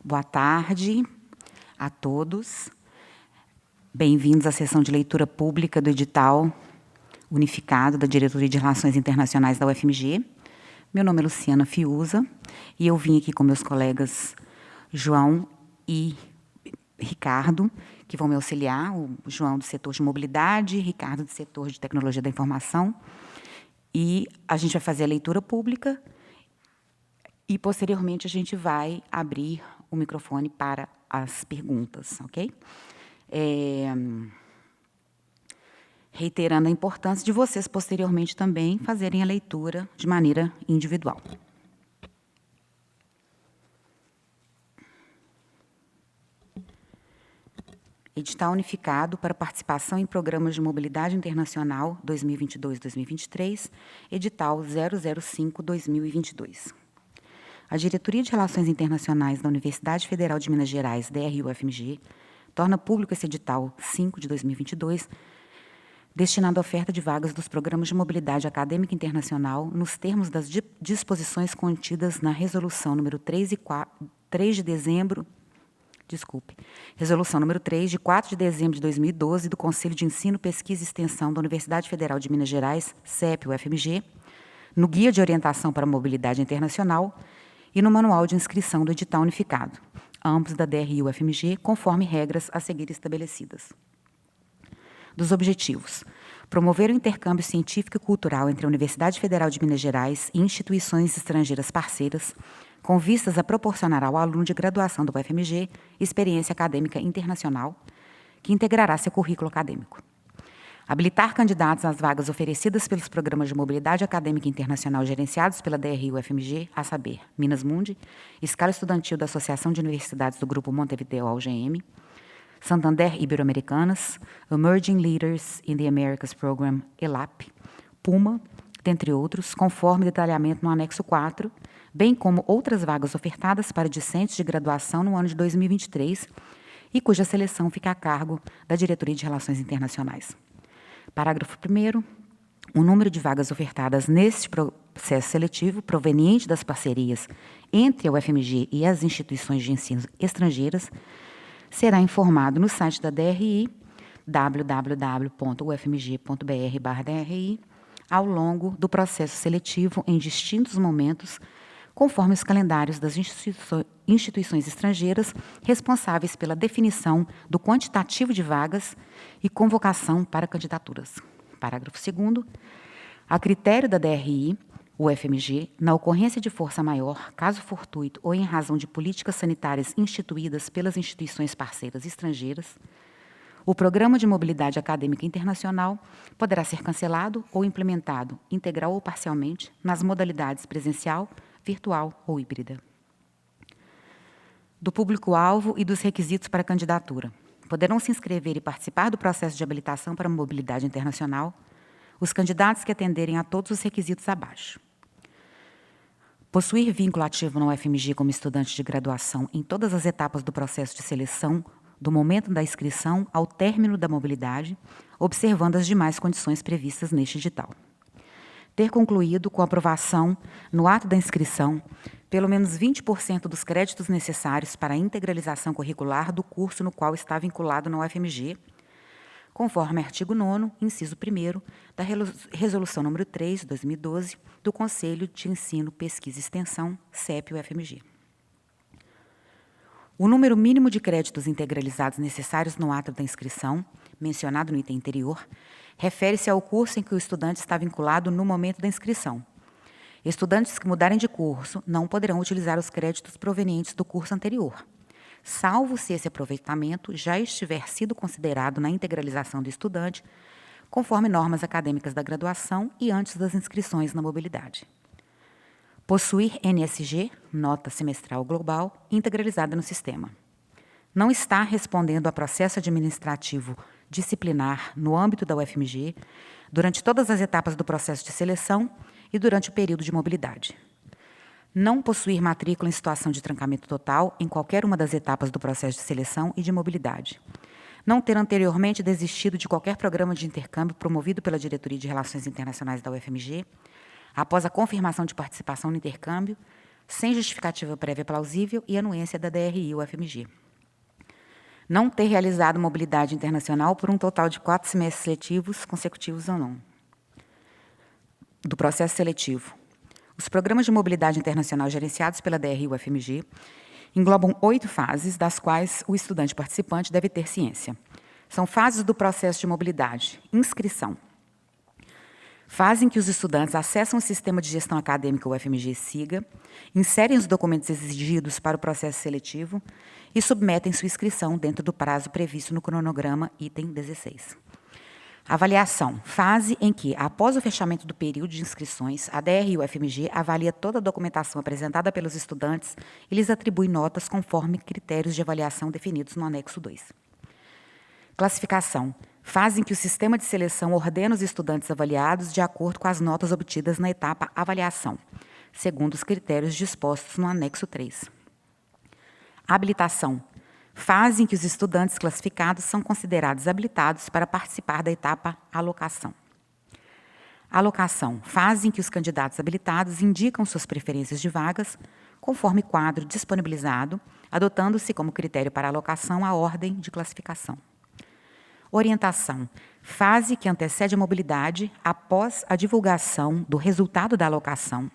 Boa tarde a todos. Bem-vindos à sessão de leitura pública do edital unificado da Diretoria de Relações Internacionais da UFMG. Meu nome é Luciana Fiuza e eu vim aqui com meus colegas João e Ricardo, que vão me auxiliar, o João do setor de mobilidade, Ricardo do setor de tecnologia da informação. E a gente vai fazer a leitura pública e, posteriormente, a gente vai abrir o microfone para as perguntas, ok? Reiterando a importância de vocês, posteriormente, também fazerem a leitura de maneira individual. Edital unificado para participação em programas de mobilidade internacional 2022-2023, edital 005-2022. A Diretoria de Relações Internacionais da Universidade Federal de Minas Gerais, DRI-UFMG, torna público esse edital 5 de 2022, destinado à oferta de vagas dos programas de mobilidade acadêmica internacional nos termos das disposições contidas na Resolução número 3 de dezembro, Resolução número 3, de 4 de dezembro de 2012, do Conselho de Ensino, Pesquisa e Extensão da Universidade Federal de Minas Gerais, CEP-UFMG, no Guia de Orientação para a Mobilidade Internacional e no Manual de Inscrição do Edital Unificado, ambos da DRI-UFMG, conforme regras a seguir estabelecidas. Dos objetivos: promover o intercâmbio científico e cultural entre a Universidade Federal de Minas Gerais e instituições estrangeiras parceiras, com vistas a proporcionar ao aluno de graduação do UFMG experiência acadêmica internacional, que integrará seu currículo acadêmico. Habilitar candidatos às vagas oferecidas pelos programas de mobilidade acadêmica internacional gerenciados pela DRI-UFMG, a saber, Minas Mundi, Escala Estudantil da Associação de Universidades do Grupo Montevideo UGM, Santander Ibero-Americanas, Emerging Leaders in the Americas Program, ELAP, PUMA, dentre outros, conforme detalhamento no anexo 4, bem como outras vagas ofertadas para discentes de graduação no ano de 2023 e cuja seleção fica a cargo da Diretoria de Relações Internacionais. Parágrafo 1º. O número de vagas ofertadas neste processo seletivo, proveniente das parcerias entre a UFMG e as instituições de ensino estrangeiras, será informado no site da DRI, www.ufmg.br/DRI, ao longo do processo seletivo em distintos momentos, conforme os calendários das instituições estrangeiras responsáveis pela definição do quantitativo de vagas e convocação para candidaturas. Parágrafo 2º. A critério da DRI, o UFMG, na ocorrência de força maior, caso fortuito ou em razão de políticas sanitárias instituídas pelas instituições parceiras estrangeiras, o Programa de Mobilidade Acadêmica Internacional poderá ser cancelado ou implementado, integral ou parcialmente, nas modalidades presencial, virtual ou híbrida. Do público-alvo e dos requisitos para candidatura. Poderão se inscrever e participar do processo de habilitação para a mobilidade internacional os candidatos que atenderem a todos os requisitos abaixo. Possuir vínculo ativo na UFMG como estudante de graduação em todas as etapas do processo de seleção, do momento da inscrição ao término da mobilidade, observando as demais condições previstas neste edital. Ter concluído com aprovação, no ato da inscrição, pelo menos 20% dos créditos necessários para a integralização curricular do curso no qual está vinculado na UFMG, conforme artigo 9º, inciso 1º, da Resolução número 3, de 2012, do Conselho de Ensino, Pesquisa e Extensão, CEP-UFMG. O número mínimo de créditos integralizados necessários no ato da inscrição, mencionado no item anterior, refere-se ao curso em que o estudante está vinculado no momento da inscrição. Estudantes que mudarem de curso não poderão utilizar os créditos provenientes do curso anterior, salvo se esse aproveitamento já estiver sido considerado na integralização do estudante, conforme normas acadêmicas da graduação e antes das inscrições na mobilidade. Possuir NSG, nota semestral global, integralizada no sistema. Não está respondendo a processo administrativo disciplinar no âmbito da UFMG, durante todas as etapas do processo de seleção e durante o período de mobilidade. Não possuir matrícula em situação de trancamento total em qualquer uma das etapas do processo de seleção e de mobilidade. Não ter anteriormente desistido de qualquer programa de intercâmbio promovido pela Diretoria de Relações Internacionais da UFMG, após a confirmação de participação no intercâmbio, sem justificativa prévia plausível e anuência da DRI-UFMG. Não ter realizado mobilidade internacional por um total de 4 semestres seletivos, consecutivos ou não. Do processo seletivo. Os programas de mobilidade internacional gerenciados pela DRI-UFMG englobam 8 fases, das quais o estudante participante deve ter ciência. São fases do processo de mobilidade. Inscrição. Fase em que os estudantes acessam o sistema de gestão acadêmica UFMG-SIGA, inserem os documentos exigidos para o processo seletivo e submetem sua inscrição dentro do prazo previsto no cronograma item 16. Avaliação. Fase em que, após o fechamento do período de inscrições, a DRI-UFMG avalia toda a documentação apresentada pelos estudantes e lhes atribui notas conforme critérios de avaliação definidos no anexo 2. Classificação. Fase em que o sistema de seleção ordena os estudantes avaliados de acordo com as notas obtidas na etapa avaliação, segundo os critérios dispostos no anexo 3. Habilitação. Fase em que os estudantes classificados são considerados habilitados para participar da etapa alocação. Alocação. Fase em que os candidatos habilitados indicam suas preferências de vagas, conforme quadro disponibilizado, adotando-se como critério para alocação a ordem de classificação. Orientação. Fase que antecede a mobilidade. Após a divulgação do resultado da alocação,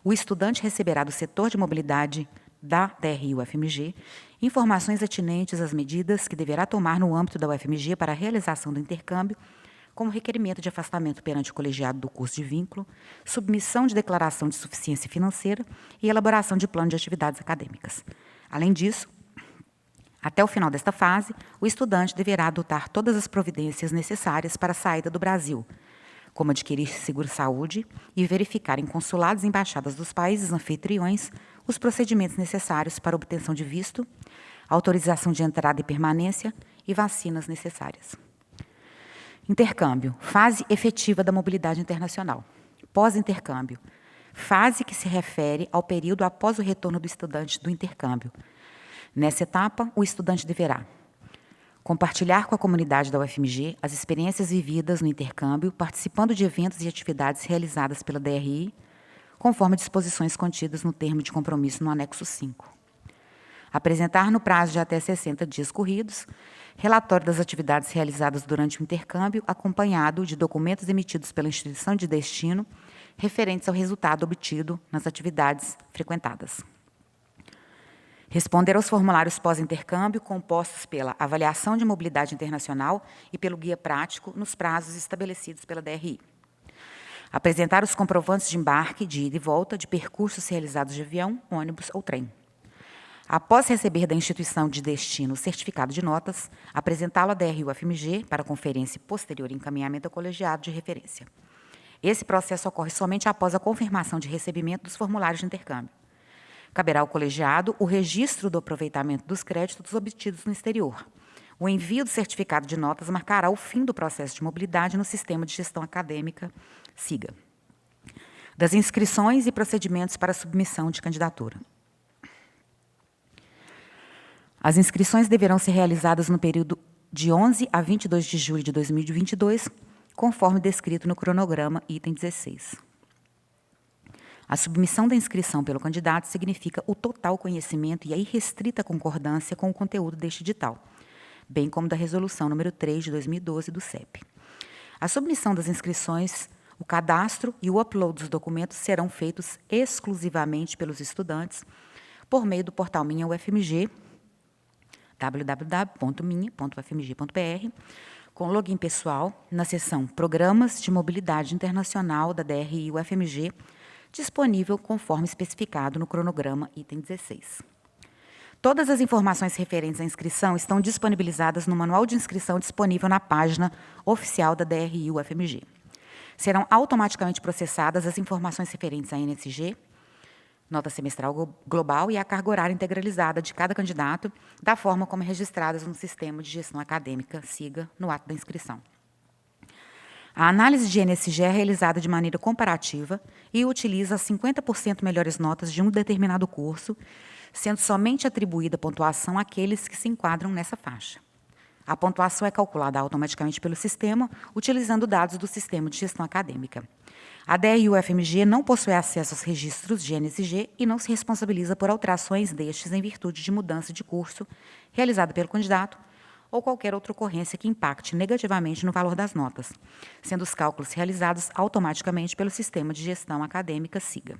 o estudante receberá do setor de mobilidade da DRI-UFMG informações atinentes às medidas que deverá tomar no âmbito da UFMG para a realização do intercâmbio, como requerimento de afastamento perante o colegiado do curso de vínculo, submissão de declaração de suficiência financeira e elaboração de plano de atividades acadêmicas. Além disso, até o final desta fase, o estudante deverá adotar todas as providências necessárias para a saída do Brasil, como adquirir seguro-saúde e verificar em consulados e embaixadas dos países anfitriões os procedimentos necessários para obtenção de visto, autorização de entrada e permanência e vacinas necessárias. Intercâmbio, fase efetiva da mobilidade internacional. Pós-intercâmbio, fase que se refere ao período após o retorno do estudante do intercâmbio. Nessa etapa, o estudante deverá compartilhar com a comunidade da UFMG as experiências vividas no intercâmbio, participando de eventos e atividades realizadas pela DRI, conforme disposições contidas no termo de compromisso no anexo 5. Apresentar no prazo de até 60 dias corridos, relatório das atividades realizadas durante o intercâmbio, acompanhado de documentos emitidos pela instituição de destino, referentes ao resultado obtido nas atividades frequentadas. Responder aos formulários pós-intercâmbio, compostos pela avaliação de mobilidade internacional e pelo guia prático, nos prazos estabelecidos pela DRI. Apresentar os comprovantes de embarque, de ida e volta, de percursos realizados de avião, ônibus ou trem. Após receber da instituição de destino o certificado de notas, apresentá-lo à DRI-UFMG para conferência e posterior encaminhamento ao colegiado de referência. Esse processo ocorre somente após a confirmação de recebimento dos formulários de intercâmbio. Caberá ao colegiado o registro do aproveitamento dos créditos obtidos no exterior. O envio do certificado de notas marcará o fim do processo de mobilidade no sistema de gestão acadêmica SIGA. Das inscrições e procedimentos para submissão de candidatura. As inscrições deverão ser realizadas no período de 11 a 22 de julho de 2022, conforme descrito no cronograma item 16. A submissão da inscrição pelo candidato significa o total conhecimento e a irrestrita concordância com o conteúdo deste edital, bem como da resolução número 3 de 2012 do CEP. A submissão das inscrições, o cadastro e o upload dos documentos serão feitos exclusivamente pelos estudantes por meio do portal Minha UFMG, www.minha.ufmg.br, com login pessoal, na seção Programas de Mobilidade Internacional da DRI-UFMG, disponível conforme especificado no cronograma item 16. Todas as informações referentes à inscrição estão disponibilizadas no manual de inscrição disponível na página oficial da DRI-UFMG. Serão automaticamente processadas as informações referentes à NSG, nota semestral global e a carga horária integralizada de cada candidato, da forma como registradas no Sistema de Gestão Acadêmica, SIGA, no ato da inscrição. A análise de NSG é realizada de maneira comparativa e utiliza as 50% melhores notas de um determinado curso, sendo somente atribuída pontuação àqueles que se enquadram nessa faixa. A pontuação é calculada automaticamente pelo sistema, utilizando dados do Sistema de Gestão Acadêmica. A DRI-UFMG não possui acesso aos registros de NSG e não se responsabiliza por alterações destes em virtude de mudança de curso realizada pelo candidato ou qualquer outra ocorrência que impacte negativamente no valor das notas, sendo os cálculos realizados automaticamente pelo Sistema de Gestão Acadêmica SIGA.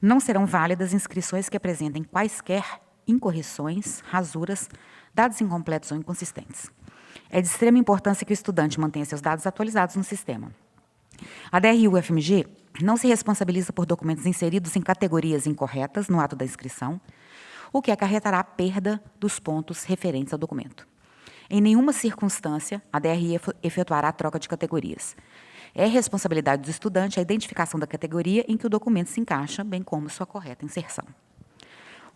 Não serão válidas inscrições que apresentem quaisquer incorreções, rasuras, dados incompletos ou inconsistentes. É de extrema importância que o estudante mantenha seus dados atualizados no sistema. A DRI-UFMG não se responsabiliza por documentos inseridos em categorias incorretas no ato da inscrição, o que acarretará a perda dos pontos referentes ao documento. Em nenhuma circunstância, a DRI efetuará a troca de categorias. É responsabilidade do estudante a identificação da categoria em que o documento se encaixa, bem como sua correta inserção.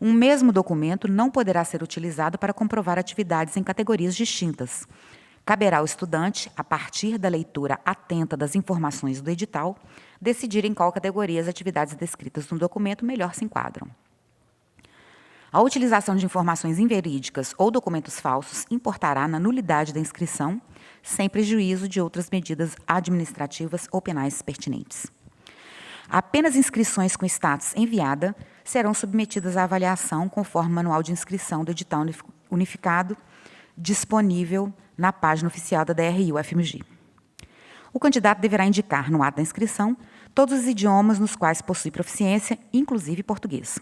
Um mesmo documento não poderá ser utilizado para comprovar atividades em categorias distintas. Caberá ao estudante, a partir da leitura atenta das informações do edital, decidir em qual categoria as atividades descritas no documento melhor se enquadram. A utilização de informações inverídicas ou documentos falsos importará na nulidade da inscrição, sem prejuízo de outras medidas administrativas ou penais pertinentes. Apenas inscrições com status enviada serão submetidas à avaliação conforme o manual de inscrição do edital unificado disponível na página oficial da DRI-UFMG. O candidato deverá indicar no ato da inscrição todos os idiomas nos quais possui proficiência, inclusive português.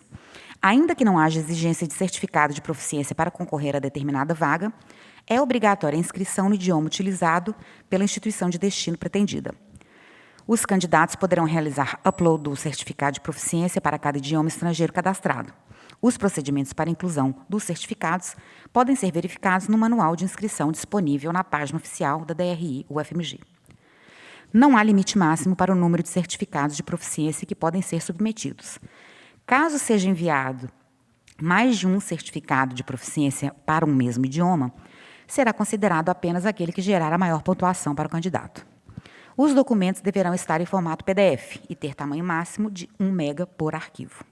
Ainda que não haja exigência de certificado de proficiência para concorrer a determinada vaga, é obrigatória a inscrição no idioma utilizado pela instituição de destino pretendida. Os candidatos poderão realizar upload do certificado de proficiência para cada idioma estrangeiro cadastrado. Os procedimentos para inclusão dos certificados podem ser verificados no manual de inscrição disponível na página oficial da DRI-UFMG. Não há limite máximo para o número de certificados de proficiência que podem ser submetidos. Caso seja enviado mais de um certificado de proficiência para um mesmo idioma, será considerado apenas aquele que gerar a maior pontuação para o candidato. Os documentos deverão estar em formato PDF e ter tamanho máximo de 1 MB por arquivo.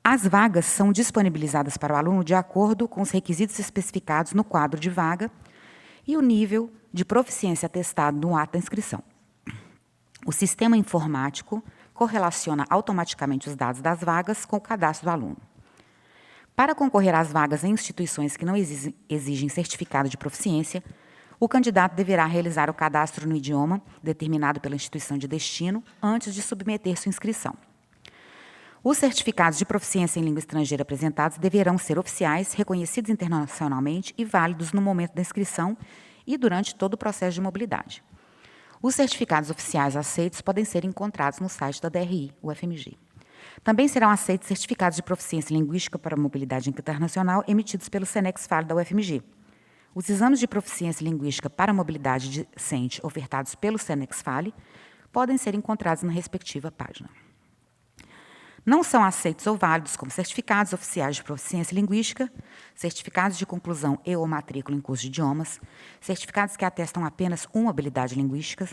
As vagas são disponibilizadas para o aluno de acordo com os requisitos especificados no quadro de vaga e o nível de proficiência atestado no ato da inscrição. O sistema informático correlaciona automaticamente os dados das vagas com o cadastro do aluno. Para concorrer às vagas em instituições que não exigem certificado de proficiência, o candidato deverá realizar o cadastro no idioma determinado pela instituição de destino antes de submeter sua inscrição. Os certificados de proficiência em língua estrangeira apresentados deverão ser oficiais, reconhecidos internacionalmente e válidos no momento da inscrição e durante todo o processo de mobilidade. Os certificados oficiais aceitos podem ser encontrados no site da DRI-UFMG. Também serão aceitos certificados de proficiência linguística para mobilidade internacional emitidos pelo Senex-Fale da UFMG. Os exames de proficiência linguística para mobilidade decente ofertados pelo Senex-Fale podem ser encontrados na respectiva página. Não são aceitos ou válidos como certificados oficiais de proficiência linguística, certificados de conclusão e ou matrícula em curso de idiomas, certificados que atestam apenas uma habilidade linguística.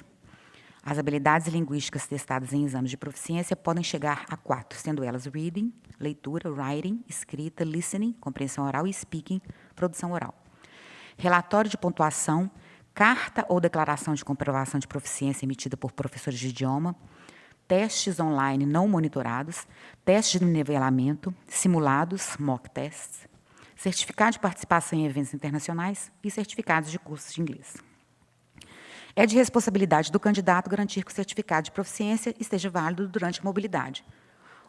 As habilidades linguísticas testadas em exames de proficiência podem chegar a 4, sendo elas reading, leitura, writing, escrita, listening, compreensão oral e speaking, produção oral. Relatório de pontuação, carta ou declaração de comprovação de proficiência emitida por professores de idioma, testes online não monitorados, testes de nivelamento, simulados, mock tests, certificado de participação em eventos internacionais e certificados de cursos de inglês. É de responsabilidade do candidato garantir que o certificado de proficiência esteja válido durante a mobilidade,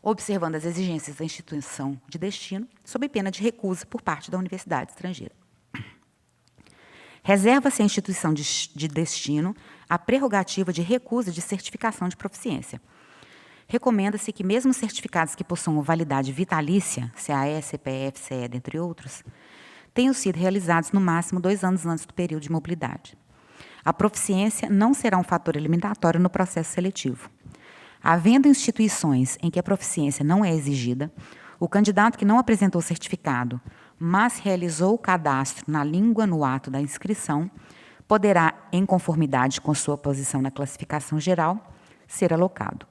observando as exigências da instituição de destino, sob pena de recusa por parte da universidade estrangeira. Reserva-se à instituição de destino a prerrogativa de recusa de certificação de proficiência. Recomenda-se que mesmo certificados que possuam validade vitalícia, CAE, CPF, CE, dentre outros, tenham sido realizados no máximo 2 anos antes do período de mobilidade. A proficiência não será um fator eliminatório no processo seletivo. Havendo instituições em que a proficiência não é exigida, o candidato que não apresentou certificado, mas realizou o cadastro na língua no ato da inscrição, poderá, em conformidade com sua posição na classificação geral, ser alocado.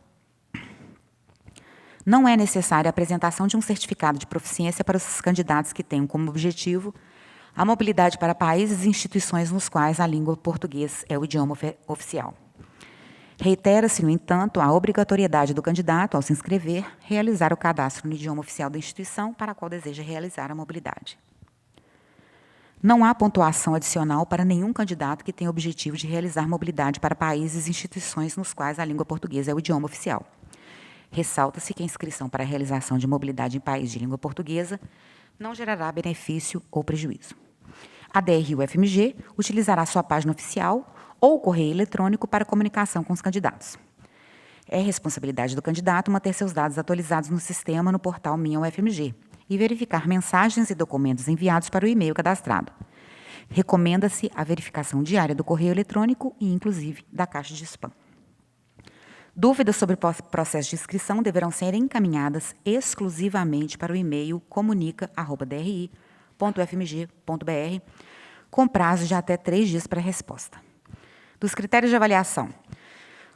Não é necessária a apresentação de um certificado de proficiência para os candidatos que tenham como objetivo a mobilidade para países e instituições nos quais a língua portuguesa é o idioma oficial. Reitera-se, no entanto, a obrigatoriedade do candidato, ao se inscrever, realizar o cadastro no idioma oficial da instituição para a qual deseja realizar a mobilidade. Não há pontuação adicional para nenhum candidato que tenha o objetivo de realizar mobilidade para países e instituições nos quais a língua portuguesa é o idioma oficial. Ressalta-se que a inscrição para a realização de mobilidade em país de língua portuguesa não gerará benefício ou prejuízo. A DRI-UFMG utilizará sua página oficial ou correio eletrônico para comunicação com os candidatos. É responsabilidade do candidato manter seus dados atualizados no sistema no portal Minha UFMG e verificar mensagens e documentos enviados para o e-mail cadastrado. Recomenda-se a verificação diária do correio eletrônico e, inclusive, da caixa de spam. Dúvidas sobre o processo de inscrição deverão ser encaminhadas exclusivamente para o e-mail comunica@dri.ufmg.br, com prazo de até 3 dias para resposta. Dos critérios de avaliação.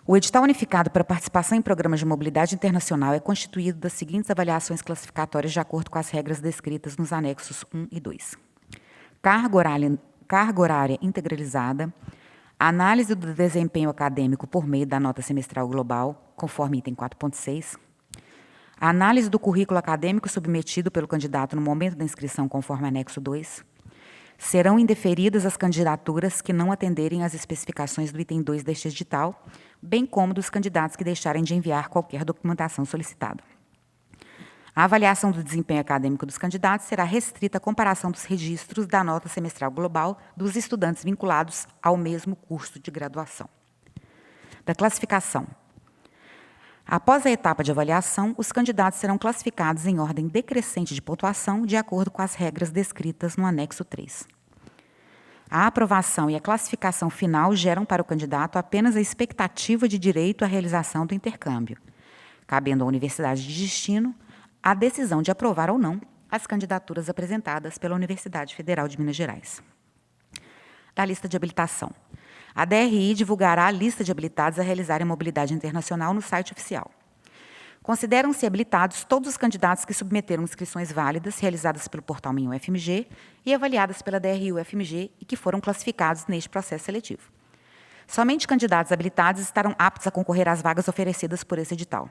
O edital unificado para participação em programas de mobilidade internacional é constituído das seguintes avaliações classificatórias de acordo com as regras descritas nos anexos 1 e 2. Carga horária integralizada, análise do desempenho acadêmico por meio da nota semestral global, conforme item 4.6, a análise do currículo acadêmico submetido pelo candidato no momento da inscrição, conforme anexo 2, serão indeferidas as candidaturas que não atenderem às especificações do item 2 deste edital, bem como dos candidatos que deixarem de enviar qualquer documentação solicitada. A avaliação do desempenho acadêmico dos candidatos será restrita à comparação dos registros da nota semestral global dos estudantes vinculados ao mesmo curso de graduação. Da classificação. Após a etapa de avaliação, os candidatos serão classificados em ordem decrescente de pontuação, de acordo com as regras descritas no anexo 3. A aprovação e a classificação final geram para o candidato apenas a expectativa de direito à realização do intercâmbio, cabendo à universidade de destino a decisão de aprovar ou não as candidaturas apresentadas pela Universidade Federal de Minas Gerais. Da lista de habilitação. A DRI divulgará a lista de habilitados a realizarem mobilidade internacional no site oficial. Consideram-se habilitados todos os candidatos que submeteram inscrições válidas realizadas pelo portal Minha UFMG e avaliadas pela DRI-UFMG e que foram classificados neste processo seletivo. Somente candidatos habilitados estarão aptos a concorrer às vagas oferecidas por esse edital.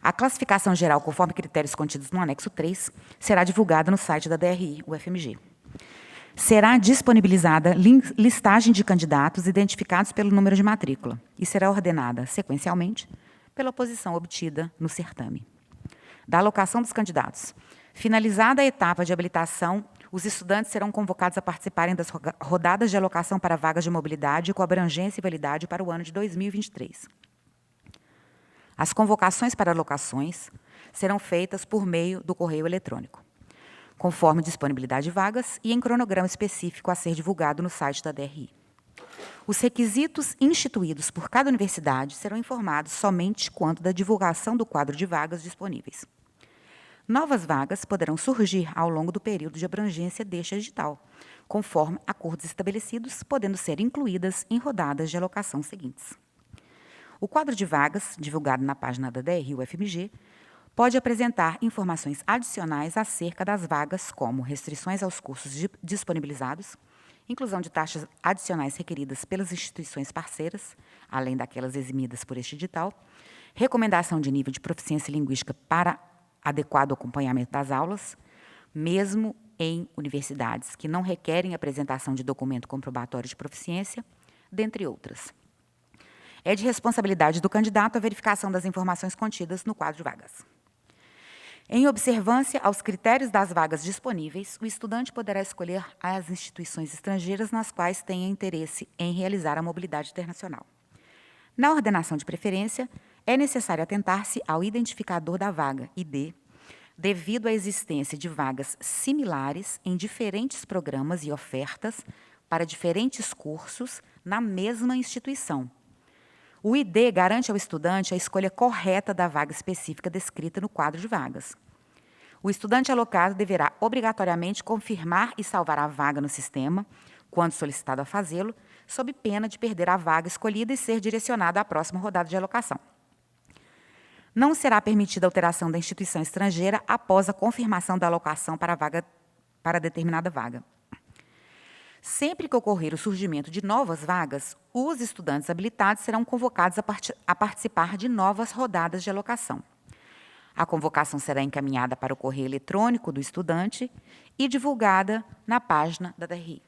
A classificação geral, conforme critérios contidos no anexo 3, será divulgada no site da DRI-UFMG. Será disponibilizada listagem de candidatos identificados pelo número de matrícula e será ordenada, sequencialmente, pela posição obtida no certame. Da alocação dos candidatos. Finalizada a etapa de habilitação, os estudantes serão convocados a participarem das rodadas de alocação para vagas de mobilidade com abrangência e validade para o ano de 2023. As convocações para alocações serão feitas por meio do correio eletrônico, conforme disponibilidade de vagas e em cronograma específico a ser divulgado no site da DRI. Os requisitos instituídos por cada universidade serão informados somente quanto da divulgação do quadro de vagas disponíveis. Novas vagas poderão surgir ao longo do período de abrangência deste edital, conforme acordos estabelecidos, podendo ser incluídas em rodadas de alocação seguintes. O quadro de vagas, divulgado na página da DRI-UFMG, pode apresentar informações adicionais acerca das vagas, como restrições aos cursos disponibilizados, inclusão de taxas adicionais requeridas pelas instituições parceiras, além daquelas eximidas por este edital, recomendação de nível de proficiência linguística para adequado acompanhamento das aulas, mesmo em universidades que não requerem apresentação de documento comprobatório de proficiência, dentre outras. É de responsabilidade do candidato a verificação das informações contidas no quadro de vagas. Em observância aos critérios das vagas disponíveis, o estudante poderá escolher as instituições estrangeiras nas quais tenha interesse em realizar a mobilidade internacional. Na ordenação de preferência, é necessário atentar-se ao identificador da vaga, ID, devido à existência de vagas similares em diferentes programas e ofertas para diferentes cursos na mesma instituição. O ID garante ao estudante a escolha correta da vaga específica descrita no quadro de vagas. O estudante alocado deverá obrigatoriamente confirmar e salvar a vaga no sistema, quando solicitado a fazê-lo, sob pena de perder a vaga escolhida e ser direcionado à próxima rodada de alocação. Não será permitida alteração da instituição estrangeira após a confirmação da alocação para determinada vaga. Sempre que ocorrer o surgimento de novas vagas, os estudantes habilitados serão convocados a participar de novas rodadas de alocação. A convocação será encaminhada para o correio eletrônico do estudante e divulgada na página da DRI.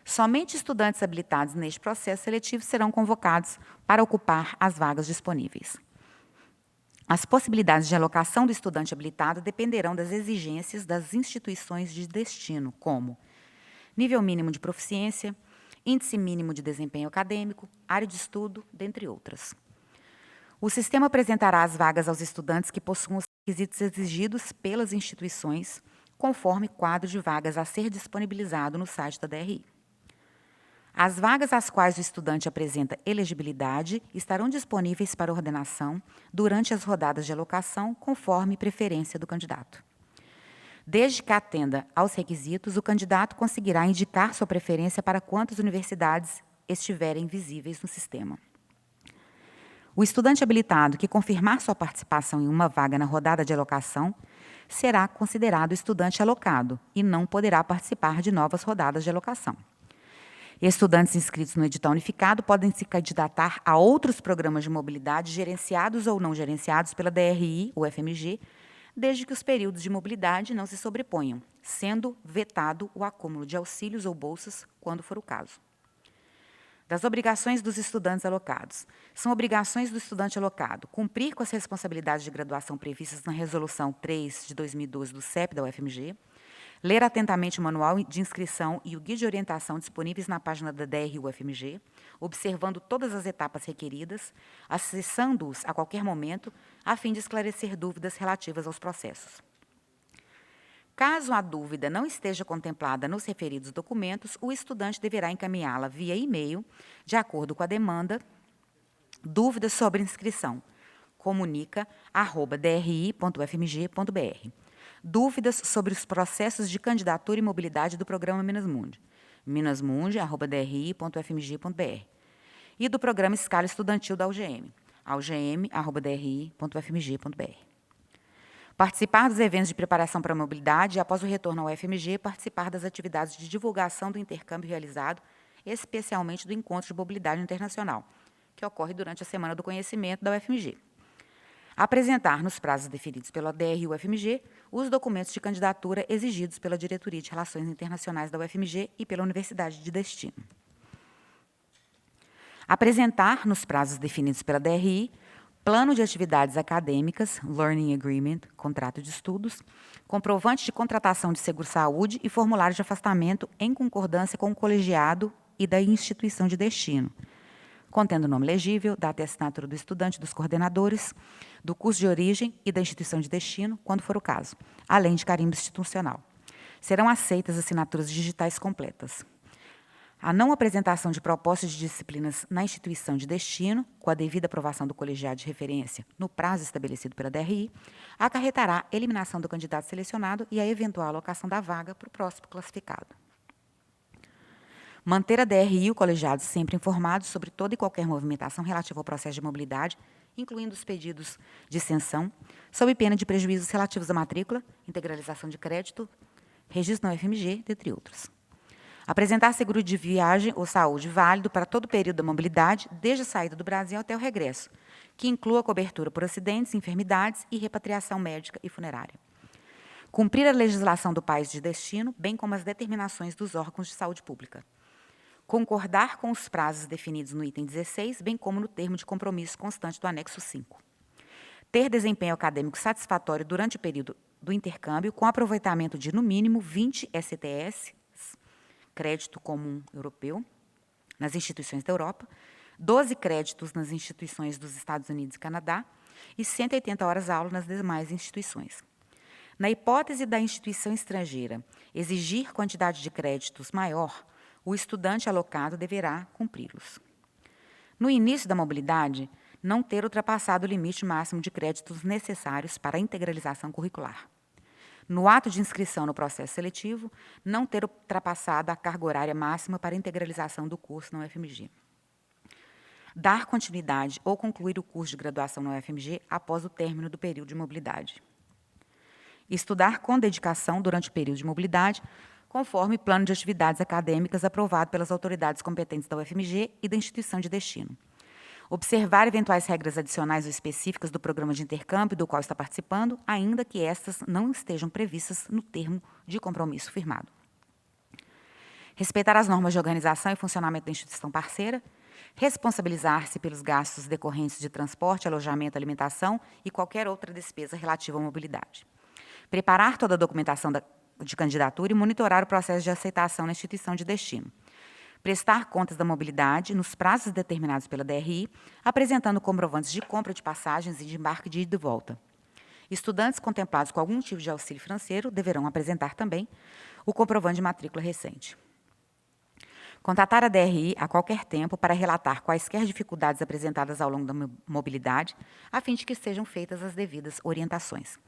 Somente estudantes habilitados neste processo seletivo serão convocados para ocupar as vagas disponíveis. As possibilidades de alocação do estudante habilitado dependerão das exigências das instituições de destino, como nível mínimo de proficiência, índice mínimo de desempenho acadêmico, área de estudo, dentre outras. O sistema apresentará as vagas aos estudantes que possuam os requisitos exigidos pelas instituições, conforme quadro de vagas a ser disponibilizado no site da DRI. As vagas às quais o estudante apresenta elegibilidade estarão disponíveis para ordenação durante as rodadas de alocação, conforme preferência do candidato. Desde que atenda aos requisitos, o candidato conseguirá indicar sua preferência para quantas universidades estiverem visíveis no sistema. O estudante habilitado que confirmar sua participação em uma vaga na rodada de alocação será considerado estudante alocado e não poderá participar de novas rodadas de alocação. Estudantes inscritos no edital unificado podem se candidatar a outros programas de mobilidade gerenciados ou não gerenciados pela DRI ou FMG, desde que os períodos de mobilidade não se sobreponham, sendo vetado o acúmulo de auxílios ou bolsas, quando for o caso. Das obrigações dos estudantes alocados. São obrigações do estudante alocado cumprir com as responsabilidades de graduação previstas na Resolução 3 de 2012 do CEP da UFMG, ler atentamente o manual de inscrição e o guia de orientação disponíveis na página da DRI UFMG, observando todas as etapas requeridas, acessando-os a qualquer momento, a fim de esclarecer dúvidas relativas aos processos. Caso a dúvida não esteja contemplada nos referidos documentos, o estudante deverá encaminhá-la via e-mail, de acordo com a demanda, dúvidas sobre inscrição, comunica@dri.ufmg.br. Dúvidas sobre os processos de candidatura e mobilidade do programa Minas Mundi, minasmundi@dri.ufmg.br. E do programa Escala Estudantil da UGM, augm@dri.ufmg.br. Participar dos eventos de preparação para a mobilidade e, após o retorno ao UFMG, participar das atividades de divulgação do intercâmbio realizado, especialmente do Encontro de Mobilidade Internacional, que ocorre durante a Semana do Conhecimento da UFMG. Apresentar, nos prazos definidos pela DRI UFMG, os documentos de candidatura exigidos pela Diretoria de Relações Internacionais da UFMG e pela Universidade de Destino. Apresentar, nos prazos definidos pela DRI, plano de atividades acadêmicas, Learning Agreement, contrato de estudos, comprovante de contratação de seguro-saúde e formulário de afastamento em concordância com o colegiado e da instituição de destino, contendo o nome legível, data e assinatura do estudante, dos coordenadores, do curso de origem e da instituição de destino, quando for o caso, além de carimbo institucional. Serão aceitas assinaturas digitais completas. A não apresentação de propostas de disciplinas na instituição de destino, com a devida aprovação do colegiado de referência no prazo estabelecido pela DRI, acarretará a eliminação do candidato selecionado e a eventual alocação da vaga para o próximo classificado. Manter a DRI e o colegiado sempre informados sobre toda e qualquer movimentação relativa ao processo de mobilidade, incluindo os pedidos de extensão, sob pena de prejuízos relativos à matrícula, integralização de crédito, registro na UFMG, dentre outros. Apresentar seguro de viagem ou saúde válido para todo o período da mobilidade, desde a saída do Brasil até o regresso, que inclua cobertura por acidentes, enfermidades e repatriação médica e funerária. Cumprir a legislação do país de destino, bem como as determinações dos órgãos de saúde pública. Concordar com os prazos definidos no item 16, bem como no termo de compromisso constante do anexo 5. Ter desempenho acadêmico satisfatório durante o período do intercâmbio, com aproveitamento de, no mínimo, 20 STS, crédito comum europeu, nas instituições da Europa, 12 créditos nas instituições dos Estados Unidos e Canadá e 180 horas-aula nas demais instituições. Na hipótese da instituição estrangeira exigir quantidade de créditos maior, o estudante alocado deverá cumpri-los. No início da mobilidade, não ter ultrapassado o limite máximo de créditos necessários para a integralização curricular. No ato de inscrição no processo seletivo, não ter ultrapassado a carga horária máxima para a integralização do curso na UFMG. Dar continuidade ou concluir o curso de graduação na UFMG após o término do período de mobilidade. Estudar com dedicação durante o período de mobilidade, conforme plano de atividades acadêmicas aprovado pelas autoridades competentes da UFMG e da instituição de destino. Observar eventuais regras adicionais ou específicas do programa de intercâmbio do qual está participando, ainda que estas não estejam previstas no termo de compromisso firmado. Respeitar as normas de organização e funcionamento da instituição parceira, responsabilizar-se pelos gastos decorrentes de transporte, alojamento, alimentação e qualquer outra despesa relativa à mobilidade. Preparar toda a documentação de candidatura e monitorar o processo de aceitação na instituição de destino. Prestar contas da mobilidade nos prazos determinados pela DRI, apresentando comprovantes de compra de passagens e de embarque de ida e volta. Estudantes contemplados com algum tipo de auxílio financeiro deverão apresentar também o comprovante de matrícula recente. Contatar a DRI a qualquer tempo para relatar quaisquer dificuldades apresentadas ao longo da mobilidade, a fim de que sejam feitas as devidas orientações.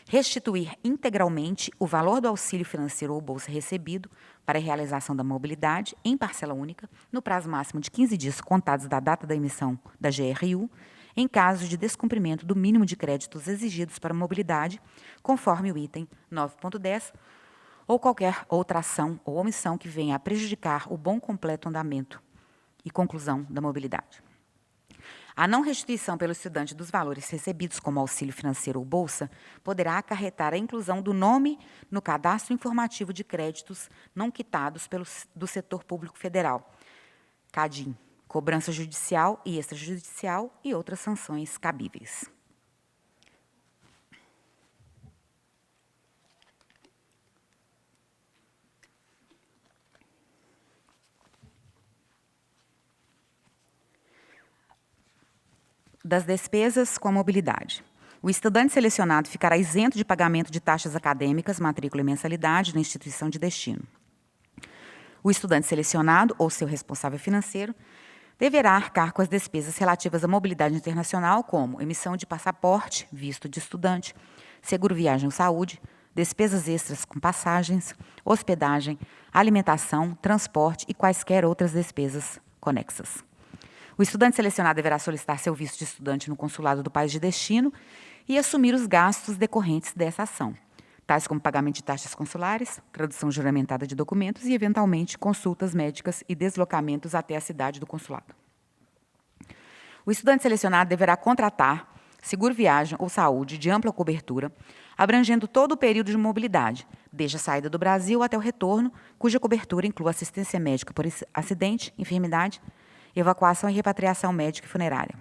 Restituir integralmente o valor do auxílio financeiro ou bolsa recebido para a realização da mobilidade em parcela única, no prazo máximo de 15 dias contados da data da emissão da GRU, em caso de descumprimento do mínimo de créditos exigidos para a mobilidade, conforme o item 9.10, ou qualquer outra ação ou omissão que venha a prejudicar o bom completo andamento e conclusão da mobilidade. A não restituição pelo estudante dos valores recebidos como auxílio financeiro ou bolsa poderá acarretar a inclusão do nome no cadastro informativo de créditos não quitados do setor público federal, CADIM, cobrança judicial e extrajudicial e outras sanções cabíveis. Das despesas com a mobilidade. O estudante selecionado ficará isento de pagamento de taxas acadêmicas, matrícula e mensalidade na instituição de destino. O estudante selecionado ou seu responsável financeiro deverá arcar com as despesas relativas à mobilidade internacional, como emissão de passaporte, visto de estudante, seguro viagem ou saúde, despesas extras com passagens, hospedagem, alimentação, transporte e quaisquer outras despesas conexas. O estudante selecionado deverá solicitar seu visto de estudante no consulado do país de destino e assumir os gastos decorrentes dessa ação, tais como pagamento de taxas consulares, tradução juramentada de documentos e, eventualmente, consultas médicas e deslocamentos até a cidade do consulado. O estudante selecionado deverá contratar seguro viagem ou saúde de ampla cobertura, abrangendo todo o período de mobilidade, desde a saída do Brasil até o retorno, cuja cobertura inclua assistência médica por acidente, enfermidade, evacuação e repatriação médica e funerária.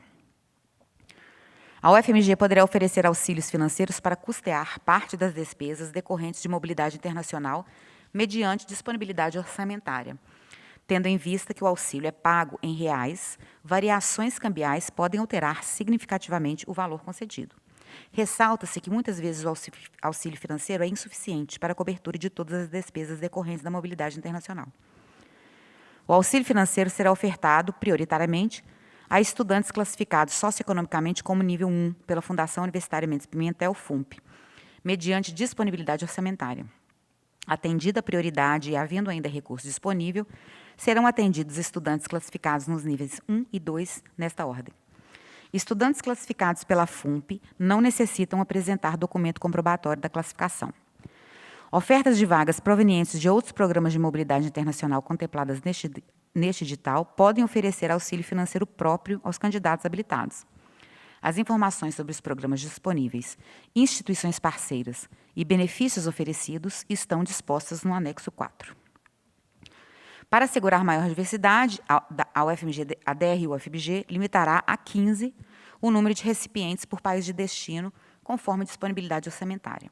A UFMG poderá oferecer auxílios financeiros para custear parte das despesas decorrentes de mobilidade internacional mediante disponibilidade orçamentária. Tendo em vista que o auxílio é pago em reais, variações cambiais podem alterar significativamente o valor concedido. Ressalta-se que muitas vezes o auxílio financeiro é insuficiente para a cobertura de todas as despesas decorrentes da mobilidade internacional. O auxílio financeiro será ofertado, prioritariamente, a estudantes classificados socioeconomicamente como nível 1 pela Fundação Universitária Mendes Pimentel, FUNP, mediante disponibilidade orçamentária. Atendida a prioridade e havendo ainda recurso disponível, serão atendidos estudantes classificados nos níveis 1 e 2 nesta ordem. Estudantes classificados pela FUNP não necessitam apresentar documento comprobatório da classificação. Ofertas de vagas provenientes de outros programas de mobilidade internacional contempladas neste edital podem oferecer auxílio financeiro próprio aos candidatos habilitados. As informações sobre os programas disponíveis, instituições parceiras e benefícios oferecidos estão dispostas no anexo 4. Para assegurar maior diversidade, a DRI UFMG limitará a 15 o número de recipientes por país de destino, conforme disponibilidade orçamentária.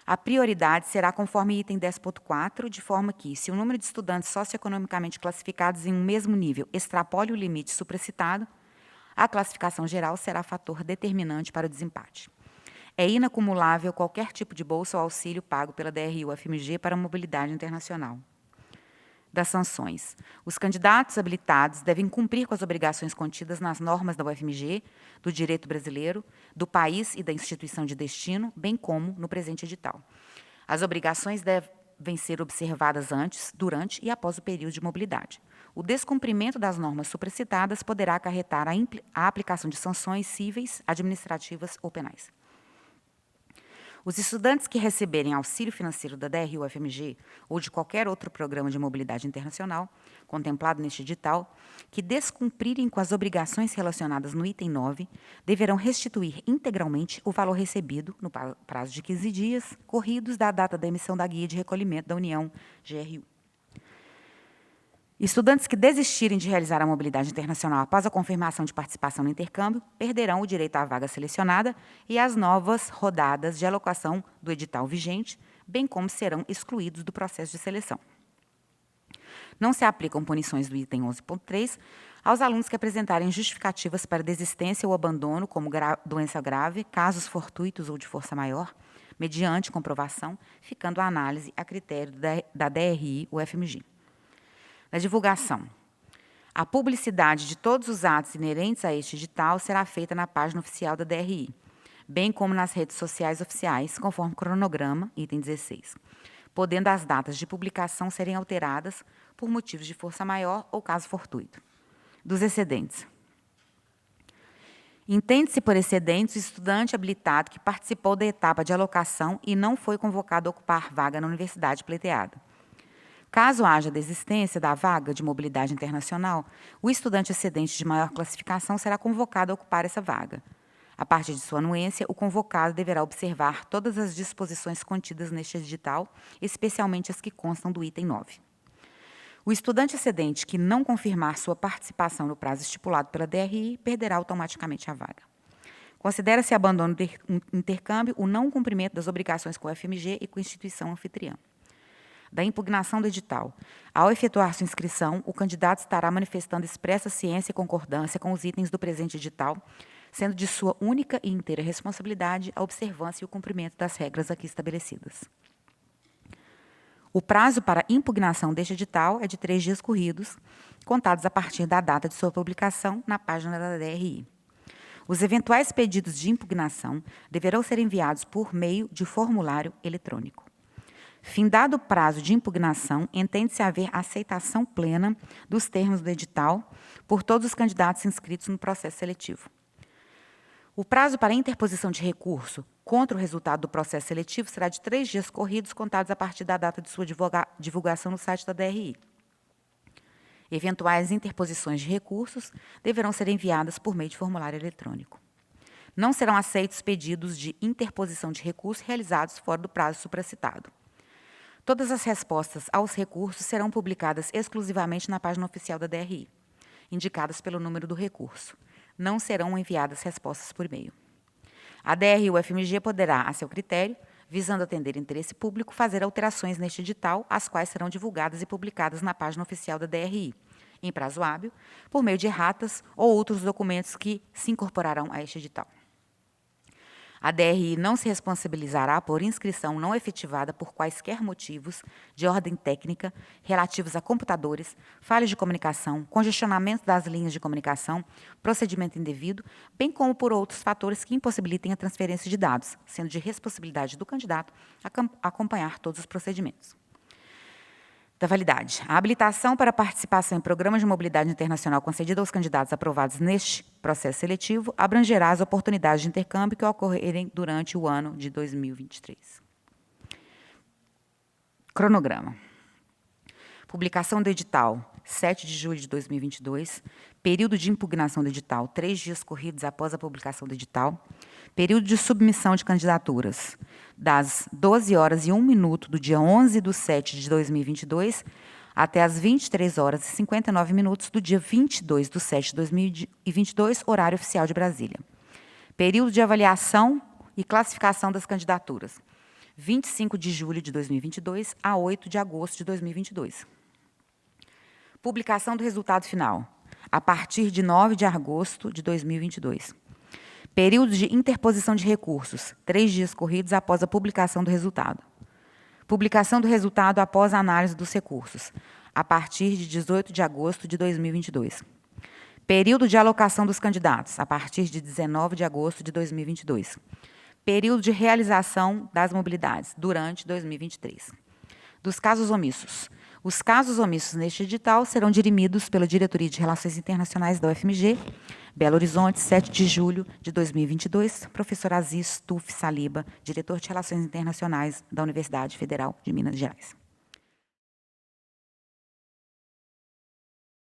A prioridade será conforme item 10.4, de forma que, se o número de estudantes socioeconomicamente classificados em um mesmo nível extrapole o limite supracitado, a classificação geral será fator determinante para o desempate. É inacumulável qualquer tipo de bolsa ou auxílio pago pela DRI UFMG para a mobilidade internacional. Das sanções. Os candidatos habilitados devem cumprir com as obrigações contidas nas normas da UFMG, do direito brasileiro, do país e da instituição de destino, bem como no presente edital. As obrigações devem ser observadas antes, durante e após o período de mobilidade. O descumprimento das normas supracitadas poderá acarretar a aplicação de sanções cíveis, administrativas ou penais. Os estudantes que receberem auxílio financeiro da DRE-UFMG ou de qualquer outro programa de mobilidade internacional, contemplado neste edital, que descumprirem com as obrigações relacionadas no item 9, deverão restituir integralmente o valor recebido no prazo de 15 dias, corridos da data da emissão da guia de recolhimento da União GRU. Estudantes que desistirem de realizar a mobilidade internacional após a confirmação de participação no intercâmbio perderão o direito à vaga selecionada e às novas rodadas de alocação do edital vigente, bem como serão excluídos do processo de seleção. Não se aplicam punições do item 11.3 aos alunos que apresentarem justificativas para desistência ou abandono, como doença grave, casos fortuitos ou de força maior, mediante comprovação, ficando a análise a critério da DRE-UFMG. Na divulgação, a publicidade de todos os atos inerentes a este edital será feita na página oficial da DRI, bem como nas redes sociais oficiais, conforme cronograma, item 16, podendo as datas de publicação serem alteradas por motivos de força maior ou caso fortuito. Dos excedentes. Entende-se por excedentes o estudante habilitado que participou da etapa de alocação e não foi convocado a ocupar vaga na universidade pleiteada. Caso haja desistência da vaga de mobilidade internacional, o estudante excedente de maior classificação será convocado a ocupar essa vaga. A partir de sua anuência, o convocado deverá observar todas as disposições contidas neste edital, especialmente as que constam do item 9. O estudante excedente que não confirmar sua participação no prazo estipulado pela DRI perderá automaticamente a vaga. Considera-se abandono do intercâmbio o não cumprimento das obrigações com o FMG e com a instituição anfitriã. Da impugnação do edital. Ao efetuar sua inscrição, o candidato estará manifestando expressa ciência e concordância com os itens do presente edital, sendo de sua única e inteira responsabilidade a observância e o cumprimento das regras aqui estabelecidas. O prazo para impugnação deste edital é de 3 dias corridos, contados a partir da data de sua publicação na página da DRI. Os eventuais pedidos de impugnação deverão ser enviados por meio de formulário eletrônico. Findado o prazo de impugnação, entende-se haver aceitação plena dos termos do edital por todos os candidatos inscritos no processo seletivo. O prazo para interposição de recurso contra o resultado do processo seletivo será de 3 dias corridos, contados a partir da data de sua divulgação no site da DRI. Eventuais interposições de recursos deverão ser enviadas por meio de formulário eletrônico. Não serão aceitos pedidos de interposição de recurso realizados fora do prazo supracitado. Todas as respostas aos recursos serão publicadas exclusivamente na página oficial da DRI, indicadas pelo número do recurso. Não serão enviadas respostas por e-mail. A DRE-UFMG poderá, a seu critério, visando atender interesse público, fazer alterações neste edital, as quais serão divulgadas e publicadas na página oficial da DRI, em prazo hábil, por meio de erratas ou outros documentos que se incorporarão a este edital. A DRI não se responsabilizará por inscrição não efetivada por quaisquer motivos de ordem técnica relativos a computadores, falhas de comunicação, congestionamento das linhas de comunicação, procedimento indevido, bem como por outros fatores que impossibilitem a transferência de dados, sendo de responsabilidade do candidato acompanhar todos os procedimentos. Da validade. A habilitação para participação em programas de mobilidade internacional concedida aos candidatos aprovados neste processo seletivo abrangerá as oportunidades de intercâmbio que ocorrerem durante o ano de 2023. Cronograma. Publicação do edital, 7 de julho de 2022. Período de impugnação do edital, 3 dias corridos após a publicação do edital. Período de submissão de candidaturas, das 12h01 do dia 11/7 de 2022 até as 23h59 do dia 22/7 de 2022, horário oficial de Brasília. Período de avaliação e classificação das candidaturas, 25 de julho de 2022 a 8 de agosto de 2022. Publicação do resultado final, a partir de 9 de agosto de 2022. Período de interposição de recursos, 3 dias corridos após a publicação do resultado. Publicação do resultado após a análise dos recursos, a partir de 18 de agosto de 2022. Período de alocação dos candidatos, a partir de 19 de agosto de 2022. Período de realização das mobilidades, durante 2023. Dos casos omissos. Os casos omissos neste edital serão dirimidos pela Diretoria de Relações Internacionais da UFMG, Belo Horizonte, 7 de julho de 2022, professor Aziz Tuf Saliba, diretor de Relações Internacionais da Universidade Federal de Minas Gerais.